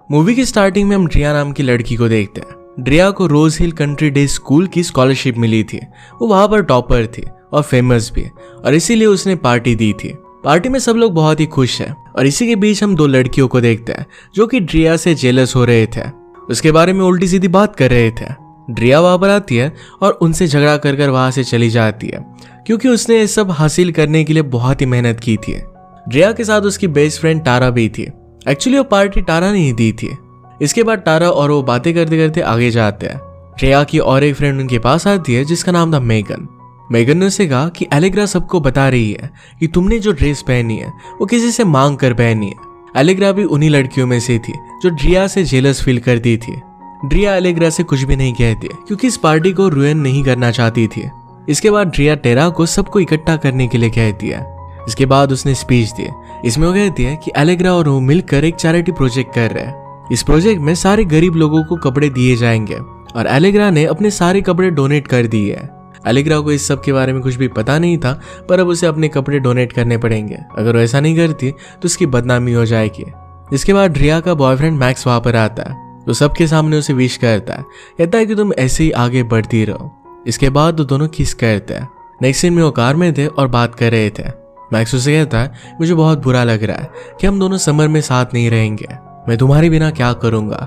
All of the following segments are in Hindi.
मूवी की स्टार्टिंग में हम ड्रिया नाम की लड़की को देखते हैं। ड्रिया को रोज हिल कंट्री डे स्कूल की स्कॉलरशिप मिली थी। वो वहां पर टॉपर थी और फेमस भी, और इसीलिए उसने पार्टी दी थी। पार्टी में सब लोग बहुत ही खुश हैं और इसी के बीच हम दो लड़कियों को देखते हैं जो कि ड्रिया से जेलस हो रहे थे, उसके बारे में उल्टी सीधी बात कर रहे थे। ड्रिया वहां पर आती है और उनसे झगड़ा कर कर वहां से चली जाती है क्योंकि उसने ये सब हासिल करने के लिए बहुत ही मेहनत की थी। ड्रिया के साथ उसकी बेस्ट फ्रेंड टारा भी थी। एक्चुअली वो पार्टी टारा ने ही दी थी। इसके बाद टारा और वो बातें करते करते आगे जाते हैं। ड्रिया की और एक फ्रेंड उनके पास आती है जिसका नाम था मेगन। मेगन ने उसे कहा कि एलेग्रा सबको बता रही है कि तुमने जो ड्रेस पहनी है वो किसी से मांग कर पहनी है। एलेग्रा भी उन्हीं लड़कियों में से थी जो ड्रिया से जेलस फील करती थी। ड्रिया एलेग्रा से कुछ भी नहीं कहती क्योंकि इस पार्टी को रुइन नहीं करना चाहती थी। इसके बाद ड्रिया टेरा को सबको इकट्ठा करने के लिए कहती है। इसके बाद उसने स्पीच दी। इसमें वो कहती है कि एलेग्रा और वो मिलकर एक चैरिटी प्रोजेक्ट कर रहे हैं। इस प्रोजेक्ट में सारे गरीब लोगों को कपड़े दिए जाएंगे और एलेग्रा ने अपने सारे कपड़े डोनेट कर दिए हैं। एलेग्रा को इस सब के बारे में कुछ भी पता नहीं था, पर अब उसे अपने कपड़े डोनेट करने पड़ेंगे। अगर वो ऐसा नहीं करती तो उसकी बदनामी हो जाएगी। इसके बाद ड्रिया का बॉयफ्रेंड मैक्स वहां पर आता है तो सबके सामने उसे विश करता है, कहता है कि तुम ऐसे ही आगे बढ़ती रहो। इसके बाद वो दोनों किस करते हैं। नेक्स्ट सीन में वो कार में थे और बात कर रहे थे। मैक्स उसे कहता है मुझे बहुत बुरा लग रहा है कि हम दोनों समर में साथ नहीं रहेंगे, मैं तुम्हारे बिना क्या करूंगा।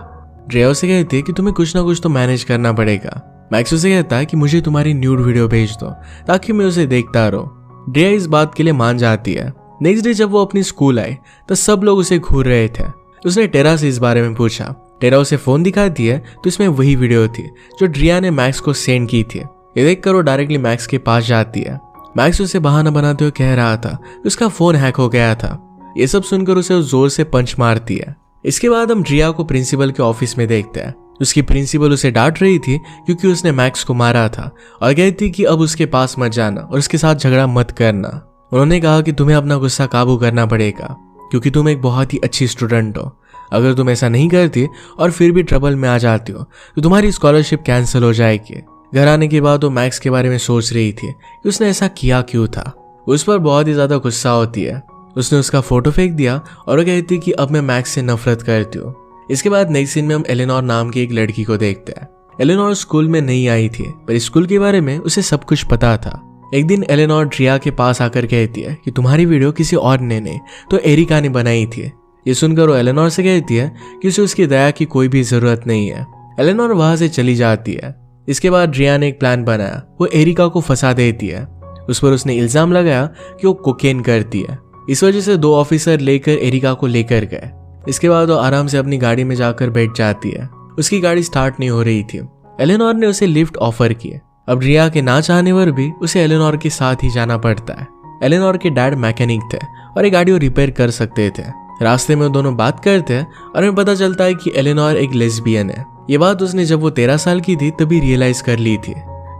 ड्रिया उसे कहती है कि तुम्हें कुछ ना कुछ तो मैनेज करना पड़ेगा। मैक्स उसे कहता है कि मुझे तुम्हारी न्यूड वीडियो भेज दो ताकि मैं उसे देखता रहूं। ड्रिया इस बात के लिए मान जाती है। नेक्स्ट डे जब वो अपनी स्कूल आई तो सब लोग उसे घूर रहे थे। उसने टेरा से इस बारे में पूछा। टेरा उसे फोन दिखाती है तो इसमें वही वीडियो थी जो ड्रिया ने मैक्स को सेंड की थी। ये देखकर वो डायरेक्टली मैक्स के पास जाती है। मैक्स उसे बहाना बनाते हुए कह रहा था कि उसका फोन हैक हो गया था। ये सब सुनकर उसे जोर से पंच मारती है। इसके बाद हम ड्रिया को प्रिंसिपल के ऑफिस में देखते हैं। उसकी प्रिंसिपल उसे डांट रही थी क्योंकि उसने मैक्स को मारा था और कहती कि अब उसके पास मत जाना और उसके साथ झगड़ा मत करना। उन्होंने कहा कि तुम्हें अपना गुस्सा काबू करना पड़ेगा क्योंकि तुम एक बहुत ही अच्छी स्टूडेंट हो। अगर तुम ऐसा नहीं करती और फिर भी ट्रबल में आ जाती हो तो तुम्हारी स्कॉलरशिप कैंसिल हो जाएगी। घर आने के बाद वो मैक्स के बारे में सोच रही थी कि उसने ऐसा किया क्यों था। उस पर बहुत ही ज्यादा गुस्सा होती है। उसने उसका फोटो फेंक दिया और वो कहती कि अब मैं मैक्स से नफरत करती हूँ। इसके बाद नेक्स्ट सीन में हम एलेनोर नाम की एक लड़की को देखते हैं। एलेनोर स्कूल में नहीं आई थी पर स्कूल के बारे में उसे सब कुछ पता था। एक दिन एलेनोर ड्रिया के पास आकर कहती है कि तुम्हारी वीडियो किसी और ने नहीं तो एरिका ने बनाई थी। ये सुनकर वो एलेनोर से कहती है कि उसे उसकी दया की कोई भी जरूरत नहीं है। एलेनोर वहां से चली जाती है। इसके बाद ड्रिया ने एक प्लान बनाया। वो एरिका को फंसा देती है। उस पर उसने इल्जाम लगाया कि वो कोकेन करती है। इस वजह से दो ऑफिसर लेकर एरिका को लेकर गए। इसके बाद वो आराम से अपनी गाड़ी में जाकर बैठ जाती है। उसकी गाड़ी स्टार्ट नहीं हो रही थी। एलेनोर ने उसे लिफ्ट ऑफर किए। अब ड्रिया के ना चाहने पर भी उसे एलेनोर के साथ ही जाना पड़ता है। एलेनोर के डैड मैकेनिक थे और ये गाड़ी को रिपेयर कर सकते थे। रास्ते में दोनों बात करते हैं और हमें पता चलता है कि एलेनोर एक लेस्बियन है। ये बात उसने जब वो 13 साल की थी तभी रियलाइज कर ली थी।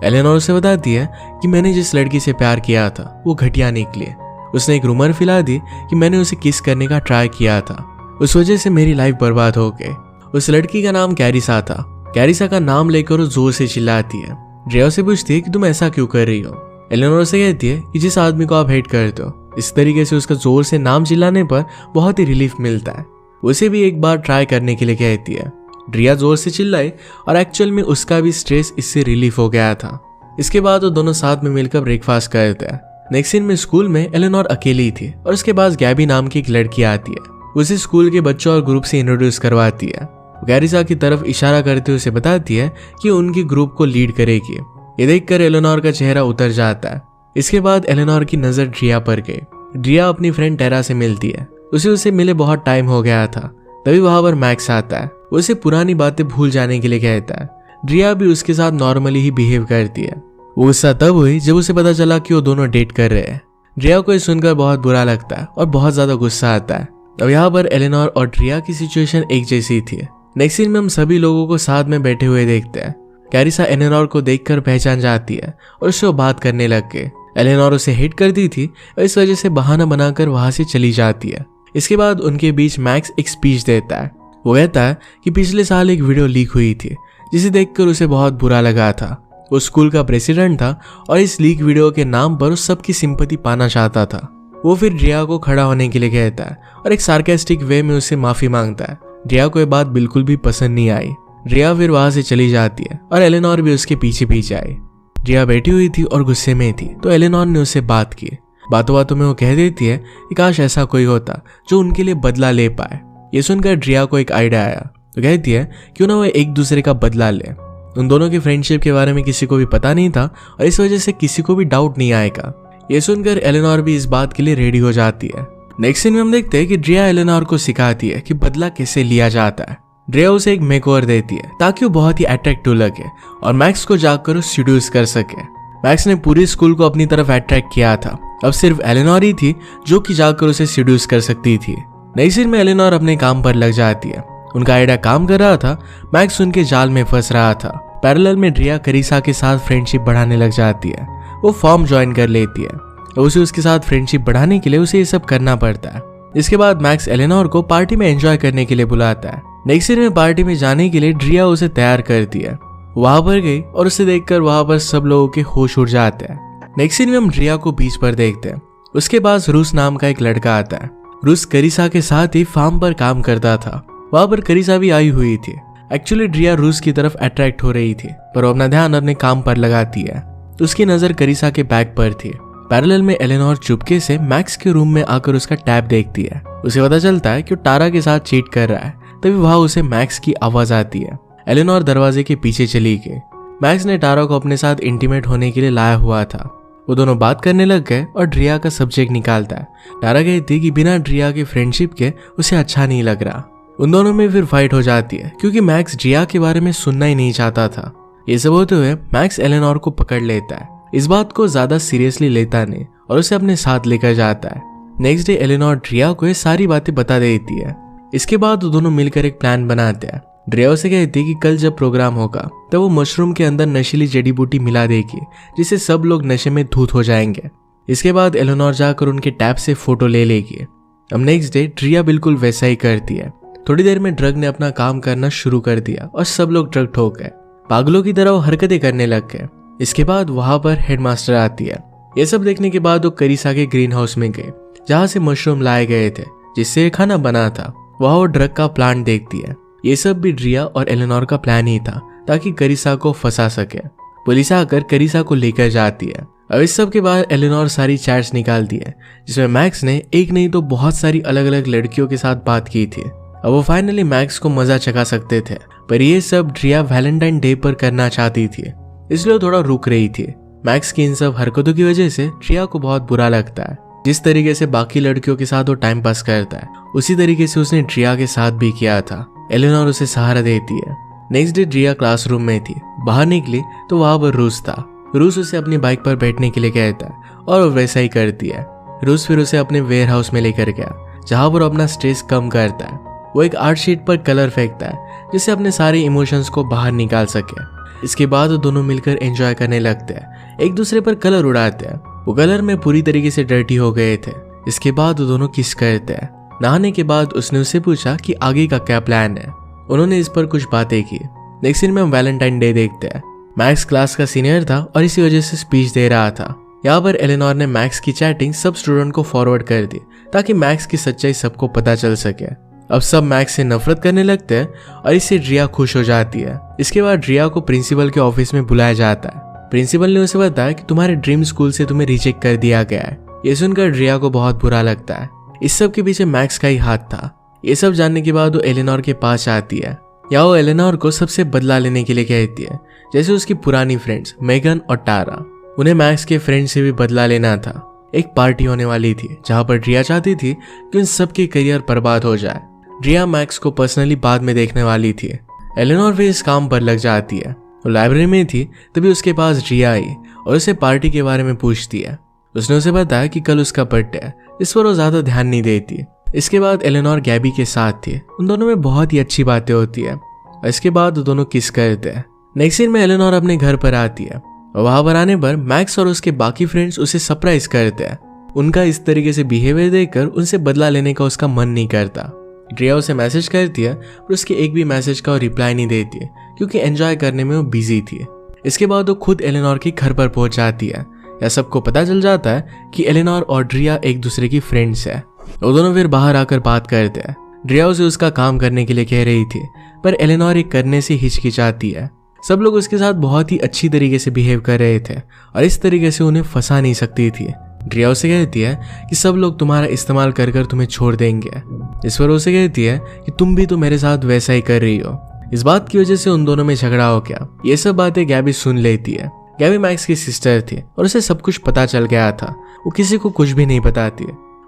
एलेनोर से बताती है कि मैंने जिस लड़की से प्यार किया था वो घटिया निकली। उसने एक रूमर फैला दी कि मैंने उसे किस करने का ट्राई किया था, उस वजह से मेरी लाइफ बर्बाद हो गई। उस लड़की का नाम कैरिसा था। कैरिसा का नाम लेकर वो जोर से चिल्लाती है। ड्रिया से पूछती है कि तुम ऐसा क्यों कर रही हो। एलेनोर से कहती है कि जिस आदमी को आप हेट करते हो, इस तरीके से उसका जोर से नाम चिल्लाने पर बहुत ही रिलीफ मिलता है। उसे भी एक बार ट्राई करने के लिए कहती है। ड्रिया जोर से चिल्लाई और एक्चुअल में उसका भी स्ट्रेस इससे रिलीफ हो गया था। इसके बाद वो दोनों साथ में मिलकर ब्रेकफास्ट करते हैं। नेक्स्ट सीन में स्कूल में एलेनोर अकेली थी और उसके पास गैबी नाम की एक लड़की आती है। उसे स्कूल के बच्चों और ग्रुप से इंट्रोड्यूस करवाती है। कैरिसा की तरफ इशारा करते हुए उसे बताती है कि उनकी ग्रुप को लीड करेगी। ये देखकर एलेनोर का चेहरा उतर जाता है। इसके बाद एलेनोर की नजर ड्रिया पर गई। ड्रिया अपनी फ्रेंड टेरा से मिलती है। उसे मिले बहुत टाइम हो गया था। तभी वहां पर मैक्स आता है। उसे पुरानी बातें भूल जाने के लिए कहता है। ड्रिया भी उसके साथ नॉर्मली ही बिहेव करती है। वो गुस्सा तब हुई जब उसे पता चला कि वो दोनों डेट कर रहे हैं। ड्रिया को ये सुनकर बहुत बुरा लगता है और बहुत ज्यादा गुस्सा आता है। अब यहाँ पर एलेनोर और ड्रिया की सिचुएशन एक जैसी थी। नेक्स्ट सीन में हम सभी लोगों को साथ में बैठे हुए देखते हैं। कैरिसा एलेनोर को देखकर पहचान जाती है और उससे बात करने लग गए। एलेनोर उसे हिट करती थी और इस वजह से बहाना बनाकर वहां से चली जाती है। इसके बाद उनके बीच मैक्स एक स्पीच देता है। वो कहता है कि पिछले साल एक वीडियो लीक हुई थी जिसे देखकर उसे बहुत बुरा लगा था। वो स्कूल का प्रेसिडेंट था और इस लीक वीडियो के नाम पर उस सबकी सिंपैथी पाना चाहता था। वो फिर ड्रिया को खड़ा होने के लिए कहता है और एक सार्केस्टिक वे में उससे माफी मांगता है। ड्रिया को ये बात बिल्कुल भी पसंद नहीं आई। ड्रिया फिर वहां से चली जाती है और एलेनोर भी उसके पीछे पीछे आई। ड्रिया बैठी हुई थी और गुस्से में थी, तो एलेनोर ने उससे बात की। बातों बातों में वो कह देती है कि काश ऐसा कोई होता जो उनके लिए बदला ले पाए। ये सुनकर ड्रिया को एक आइडिया आया, तो कहती है क्यों ना वो एक दूसरे का बदला ले। उन दोनों की फ्रेंडशिप के बारे में किसी को भी पता नहीं था और इस वजह से किसी को भी डाउट नहीं आएगा। ये सुनकर एलेनोर भी इस बात के लिए रेडी हो जाती है। नेक्स्ट सीन में हम देखते हैं कि ड्रिया एलेनोर को सिखाती है कि बदला कैसे लिया जाता है। ड्रिया उसे एक मेकओवर देती है ताकि वो बहुत ही अट्रैक्टिव लगे और मैक्स को जाकर सीड्यूस कर सके। मैक्स ने पूरी स्कूल को अपनी तरफ अट्रैक्ट किया था, अब सिर्फ एलेनोर ही थी जो कि जाकर उसे सीड्यूस कर सकती थी। नई सीन में एलेनोर अपने काम पर लग जाती है। उनका आइडिया काम कर रहा था, मैक्स उनके जाल में फंस रहा था। पैरेलल में ड्रिया करीसा के साथ फ्रेंडशिप बढ़ाने लग जाती है। वो फॉर्म ज्वाइन कर लेती है। उसे उसके साथ फ्रेंडशिप बढ़ाने के लिए उसे ये सब करना पड़ता है। इसके बाद मैक्स एलेनोर को पार्टी में एंजॉय करने के लिए बुलाता है। नेक्स्ट सीन में पार्टी में जाने के लिए ड्रिया उसे तैयार करती है। वहां पर गई और उसे देखकर वहां पर सब लोगों के होश उड़ जाते हैं। नेक्स्ट सीन में हम ड्रिया को बीच पर देखते हैं। उसके पास रूस नाम का एक लड़का आता है। रूस करीसा के साथ ही फार्म पर काम करता था। वहां पर करीसा भी आई हुई थी। एक्चुअली ड्रिया रूस की तरफ अट्रैक्ट हो रही थी, पर वो अपना ध्यान अपने काम पर लगाती है। उसकी नजर करीसा के बैग पर थी। पैरेलल में एलेनोर चुपके से मैक्स के रूम में आकर उसका टैब देखती है। उसे पता चलता है कि वो टारा के साथ चीट कर रहा है। तभी वहां उसे मैक्स की आवाज आती है। एलेनोर दरवाजे के पीछे चली गई। मैक्स ने टारा को अपने साथ इंटीमेट होने के लिए लाया हुआ था। वो दोनों बात करने लग गए और ड्रिया का सब्जेक्ट निकालता है। टारा कहती कि बिना ड्रिया के फ्रेंडशिप के उसे अच्छा नहीं लग रहा। उन दोनों में फिर फाइट हो जाती है क्योंकि मैक्स ड्रिया के बारे में सुनना ही नहीं चाहता था। ये सब होते हुए मैक्स एलेनोर को पकड़ लेता है। इस बात को ज्यादा सीरियसली लेता नहीं और उसे अपने साथ लेकर जाता है। नेक्स्ट डे एलेनोर ड्रिया को ये सारी बातें बता देती है। इसके बाद वो दोनों मिलकर एक प्लान बनाते हैं। ड्रिया उसे कहती है कि कल जब प्रोग्राम होगा तब वो मशरूम के अंदर नशीली जड़ी बूटी मिला देगी, जिससे सब लोग नशे में धूत हो जाएंगे। इसके बाद एलेनोर जाकर उनके टैब से फोटो ले लेगी। अब नेक्स्ट डे ड्रिया बिल्कुल वैसा ही करती है। थोड़ी देर में ड्रग ने अपना काम करना शुरू कर दिया और सब लोग ड्रग ठोक गए। पागलों की तरह वो हरकतें करने लग गए। इसके बाद वहां पर हेडमास्टर आती है। ये सब देखने के बाद वो करीसा के ग्रीन हाउस में गए जहां से मशरूम लाए गए थे, जिससे खाना बना था। वहां वो ड्रग का प्लांट देखती है। ये सब भी ड्रिया और एलेनोर का प्लान ही था ताकि करीसा को फंसा सके। पुलिस आकर करीसा को लेकर जाती है। अब इस सब के बाद एलेनोर सारी चैट्स निकालती है जिसमें मैक्स ने एक नहीं तो बहुत सारी अलग अलग लड़कियों के साथ बात की थी। अब वो फाइनली मैक्स को मजा चखा सकते थे, पर ये सब ड्रिया वैलेंटाइन डे पर करना चाहती थी, इसलिए थोड़ा रुक रही थी। मैक्स की इन सब हरकतों की वजह से ड्रिया को बहुत बुरा लगता है। जिस तरीके से बाकी लड़कियों के साथ वो टाइम पास करता है, उसी तरीके से उसने ड्रिया के साथ भी किया था। एलेनोर उसे सहारा देती है। नेक्स्ट डे ड्रिया क्लासरूम में थी। बाहर निकली तो वहां पर रूस था। रूस उसे अपनी बाइक पर बैठने के लिए कहता है और वो वैसा ही करती है। रूस फिर उसे अपने वेयर हाउस में लेकर गया जहां पर अपना स्ट्रेस कम करता है। वो एक आर्ट शीट पर कलर फेंकता है जिससे अपने सारे इमोशंस को बाहर निकाल सके। इसके बाद वो दोनों मिलकर एंजॉय करने लगते हैं, एक दूसरे पर कलर उड़ाते हैं। वो कलर में पूरी तरीके से डर्टी हो गए थे। इसके बाद वो दोनों किस करते हैं। नहाने के बाद उसने उससे पूछा कि आगे का क्या प्लान है। उन्होंने इस पर कुछ बातें की। नेक्स्ट सीन में हम वैलेंटाइन डे देखते हैं। मैक्स क्लास का सीनियर था और इसी वजह से स्पीच दे रहा था। यहाँ पर एलेनोर ने मैक्स की चैटिंग सब स्टूडेंट को फॉरवर्ड कर दी ताकि मैक्स की सच्चाई सबको पता चल सके। अब सब मैक्स से नफरत करने लगते हैं और इससे ड्रिया खुश हो जाती है। इसके बाद ड्रिया को प्रिंसिपल के ऑफिस में बुलाया जाता है। प्रिंसिपल ने उसे बताया कि तुम्हारे ड्रीम स्कूल से तुम्हें रिजेक्ट कर दिया गया है। ये सुनकर ड्रिया को बहुत बुरा लगता है। इस सब के पीछे मैक्स का ही हाथ था। ये सब जानने के बाद वो एलेनोर के पास आती है। या वो एलेनोर को सबसे बदला लेने के लिए कहती है, जैसे उसकी पुरानी फ्रेंड्स मेगन और टारा। उन्हें मैक्स के फ्रेंड से भी बदला लेना था। एक पार्टी होने वाली थी जहां पर ड्रिया चाहती थी कि उन सबके करियर बर्बाद हो जाए। ड्रिया मैक्स को पर्सनली बाद में देखने वाली थी। एलेनोर भी इस काम पर लग जाती है। वो लाइब्रेरी में थी तभी उसके पास ड्रिया आई और उसे पार्टी के बारे में पूछती है। उसने उसे बताया कि कल उसका बर्थडे है, इस पर वो ज्यादा ध्यान नहीं देती। इसके बाद एलेनोर गैबी के साथ थी। उन दोनों में बहुत ही अच्छी बातें होती है। इसके बाद दोनों किस करते हैं। नेक्स्ट सीन में एलेनोर अपने घर पर आती है और वहां पर आने पर मैक्स और उसके बाकी फ्रेंड्स उसे सरप्राइज करते हैं। उनका इस तरीके से बिहेवियर देखकर उनसे बदला लेने का उसका मन नहीं करता। ड्रिया उसे मैसेज करती है पर उसके एक भी मैसेज का रिप्लाई नहीं देती है क्योंकि एंजॉय करने में वो बिजी थी। इसके बाद वो खुद एलेनोर के घर पर पहुंच जाती है। या सबको पता चल जाता है कि एलेनोर और ड्रिया एक दूसरे की फ्रेंड्स है। वो दोनों फिर बाहर आकर बात करते हैं। ड्रिया उसे उसका काम करने के लिए कह रही थी, पर एलेनोर ये करने से हिचकिचाती है। सब लोग उसके साथ बहुत ही अच्छी तरीके से बिहेव कर रहे थे और इस तरीके से उन्हें फंसा नहीं सकती थी। ड्रिया उसे कहती है कि सब लोग तुम्हारा इस्तेमाल कर कर तुम्हें छोड़ देंगे। इस पर उसे कहती है कि तुम भी तो मेरे साथ वैसा ही कर रही हो। इस बात की वजह से उन दोनों में झगड़ा हो गया। ये सब बातें गैबी सुन लेती है। गैबी मैक्स की सिस्टर थी और उसे सब कुछ पता चल गया था। वो किसी को कुछ भी नहीं बताती,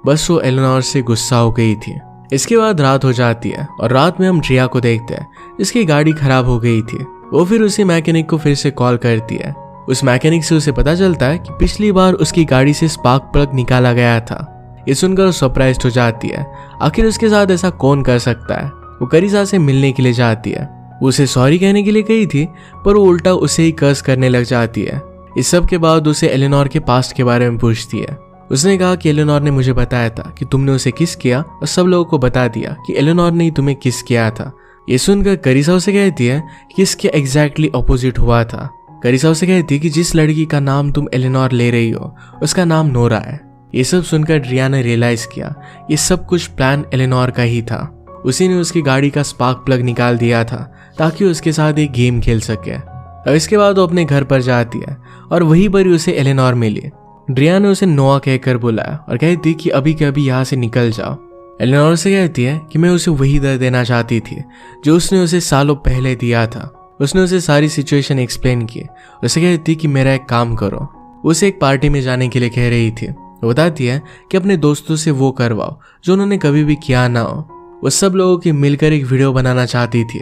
बस वो एलेनोर से गुस्सा हो गई थी। इसके बाद रात हो जाती है और रात में हम ड्रिया को देखते हैं जिसकी गाड़ी खराब हो गई थी। वो फिर उसी मैकेनिक को फिर से कॉल करती है। उस मैकेनिक से उसे पता चलता है कि पिछली बार उसकी गाड़ी से स्पार्क प्लग निकाला गया था। ये सुनकर वो सरप्राइज्ड हो जाती है। आखिर उसके साथ ऐसा कौन कर सकता है। वो करिसा से मिलने के लिए जाती है। वो उसे सॉरी कहने के लिए गई थी, पर वो उल्टा उसे ही कर्स करने लग जाती है। इस सब के बाद उसे एलेनोर के पास्ट के बारे में पूछती है। उसने कहा कि एलेनोर ने मुझे बताया था कि तुमने उसे किस किया और सब लोगों को बता दिया कि एलेनोर ने तुम्हें किस किया था। ये सुनकर करिसा उसे कहती है कि इसके एग्जैक्टली ऑपोजिट हुआ था। करिसा उसे कहती है कि जिस लड़की का नाम तुम एलेनोर ले रही हो उसका नाम नोरा है। ये सब सुनकर ड्रिया ने रियलाइज किया ये सब कुछ प्लान एलेनोर का ही था। उसी ने उसकी गाड़ी का स्पार्क प्लग निकाल दिया था ताकि उसके साथ एक गेम खेल सके। और इसके बाद वो अपने घर पर जाती है और वहीं पर ही उसे एलेनोर मिली। ड्रिया ने उसे नोआ कहकर बुलाया और कहती कि अभी के अभी यहाँ से निकल जाओ। एलेनोर से कहती है कि मैं उसे वही दर्द देना चाहती थी जो उसने उसे सालों पहले दिया था। उसने उसे सारी सिचुएशन एक्सप्लेन की। उसे कहती कि मेरा एक काम करो। उसे एक पार्टी में जाने के लिए कह रही थी। वो बताती है कि अपने दोस्तों से वो करवाओ जो उन्होंने कभी भी किया ना हो। वो सब लोगों की मिलकर एक वीडियो बनाना चाहती थी।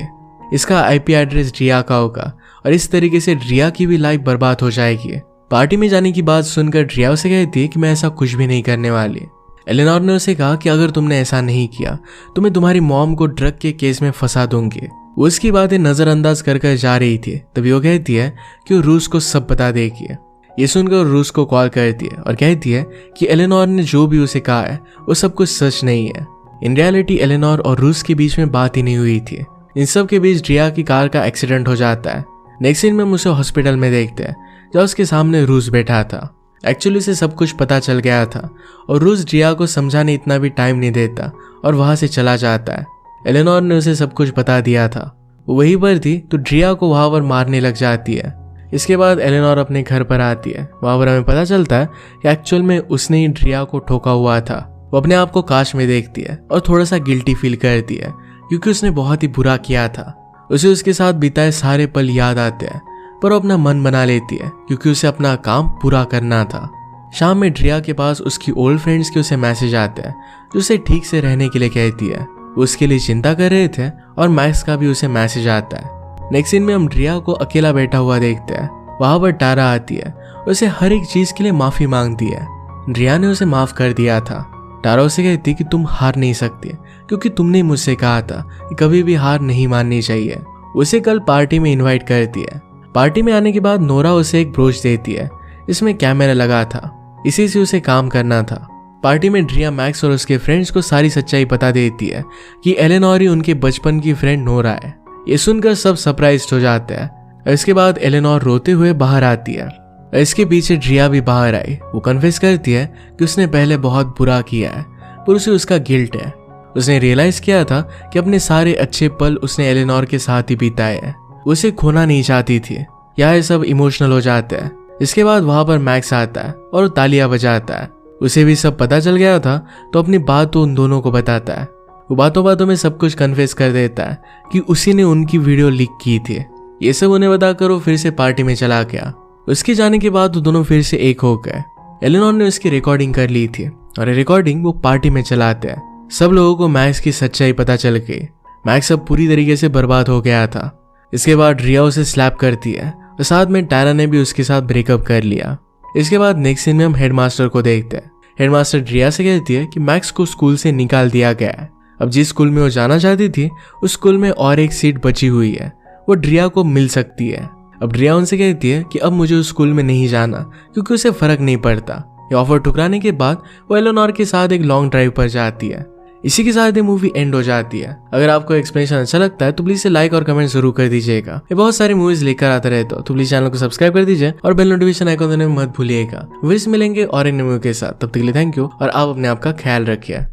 इसका IP एड्रेस ड्रिया का होगा और इस तरीके से ड्रिया की भी लाइफ बर्बाद हो जाएगी। पार्टी में जाने की बात सुनकर ड्रिया उसे कहती है कि मैं ऐसा कुछ भी नहीं करने वाली। एलेनोर ने उसे कहा कि अगर तुमने ऐसा नहीं किया तो मैं तुम्हारी मॉम को ड्रग के केस में फंसा दूंगी। वो उसकी बातें नजरअंदाज कर कर जा रही थी। तभी वो कहती है कि वो रूस को सब बता देगी। ये सुनकर रूस को कॉल करती है और कहती है कि एलेनोर ने जो भी उसे कहा है वो सब कुछ सच नहीं है। इन रियलिटी एलेनोर और रूस के बीच में बात ही नहीं हुई थी। इन सब के बीच ड्रिया की कार का एक्सीडेंट हो जाता है। नेक्स्ट सीन में हम उसे हॉस्पिटल में देखते हैं जहाँ उसके सामने रूस बैठा था। एक्चुअली उसे सब कुछ पता चल गया था और रूस ड्रिया को समझाने इतना भी टाइम नहीं देता और वहां से चला जाता है। एलेनोर ने उसे सब कुछ बता दिया था। वो वहीं पर थी तो ड्रिया को वहां पर मारने लग जाती है। इसके बाद एलेनोर अपने घर पर आती है। वहां पर हमें पता चलता है कि एक्चुअल में उसने ही ड्रिया को ठोका हुआ था। वो अपने आप को कांच में देखती है और थोड़ा सा गिल्टी फील करती है क्योंकि उसने बहुत ही बुरा किया था। उसे उसके साथ बिताए सारे पल याद आते हैं, पर वो अपना मन बना लेती है क्योंकि उसे अपना काम पूरा करना था। शाम में ड्रिया के पास उसकी ओल्ड फ्रेंड्स के उसे मैसेज आते हैं जो उसे ठीक से रहने के लिए कहती है। वो उसके लिए चिंता कर रहे थे और मैक्स का भी उसे मैसेज आता है। नेक्स्ट सीन में हम ड्रिया को अकेला बैठा हुआ देखते हैं। वहां पर टारा आती है, उसे हर एक चीज के लिए माफी मांगती है। ड्रिया ने उसे माफ कर दिया था। टारा उसे कहती कि तुम हार नहीं सकती क्योंकि तुमने मुझसे कहा था कि कभी भी हार नहीं माननी चाहिए। उसे कल पार्टी में इनवाइट करती है। पार्टी में आने के बाद नोरा उसे एक ब्रोच देती है इसमें कैमरा लगा था। इसी से उसे काम करना था। पार्टी में ड्रिया मैक्स और उसके फ्रेंड्स को सारी सच्चाई बता देती है कि एलेनोर ही उनके बचपन की फ्रेंड नोरा है। ये सुनकर सब सरप्राइज्ड हो जाते हैं। इसके बाद एलेनोर रोते हुए बाहर आती है। इसके पीछे ड्रिया भी बाहर आई। वो कन्फेस करती है कि उसने पहले बहुत बुरा किया है पर उसे उसका गिल्ट है। उसने रियलाइज किया था कि अपने सारे अच्छे पल उसने एलेनोर के साथ ही बिताए हैं। उसे खोना नहीं चाहती थी। यह सब इमोशनल हो जाते हैं। इसके बाद वहां पर मैक्स आता है और तालियां बजाता है। उसे भी सब पता चल गया था तो अपनी बात उन दोनों को बताता है। वो बातों बातों में सब कुछ कन्फेस कर देता है कि उसी ने उनकी वीडियो लीक की थी। ये सब उन्हें बताकर वो फिर से पार्टी में चला गया। उसके जाने के बाद वो दोनों फिर से एक हो गए। एलेनोर ने उसकी रिकॉर्डिंग कर ली थी और ये रिकॉर्डिंग वो पार्टी में चलाते हैं। सब लोगों को मैक्स की सच्चाई पता चल गई। मैक्स अब पूरी तरीके से बर्बाद हो गया था। इसके बाद ड्रिया उसे स्लैप करती है और साथ में टारा ने भी उसके साथ ब्रेकअप कर लिया। इसके बाद नेक्स्ट सीन में हम हेडमास्टर को देखते हैं। हेडमास्टर ड्रिया से कहती है कि मैक्स को स्कूल से निकाल दिया गया है। अब जिस स्कूल में वो जाना चाहती थी उस स्कूल में और एक सीट बची हुई है, वो ड्रिया को मिल सकती है। अब ड्रिया उनसे कहती है कि अब मुझे उस स्कूल में नहीं जाना क्योंकि उसे फर्क नहीं पड़ता। ये ऑफर ठुकराने के बाद वो एलेनोर के साथ एक लॉन्ग ड्राइव पर जाती है। इसी के साथ ये मूवी एंड हो जाती है। अगर आपको एक्सप्लेनेशन अच्छा लगता है तो प्लीज से लाइक और कमेंट जरूर कर दीजिएगा। ये बहुत सारी मूवीज लेकर आते रहते हो तो प्लीज चैनल को सब्सक्राइब कर दीजिए और बेल नोटिफिकेशन आइकन देने में मत भूलिएगा। फिर मिलेंगे और एक नई मूवी के साथ। तब तक के लिए थैंक यू और आप अपने आप का ख्याल रखिए।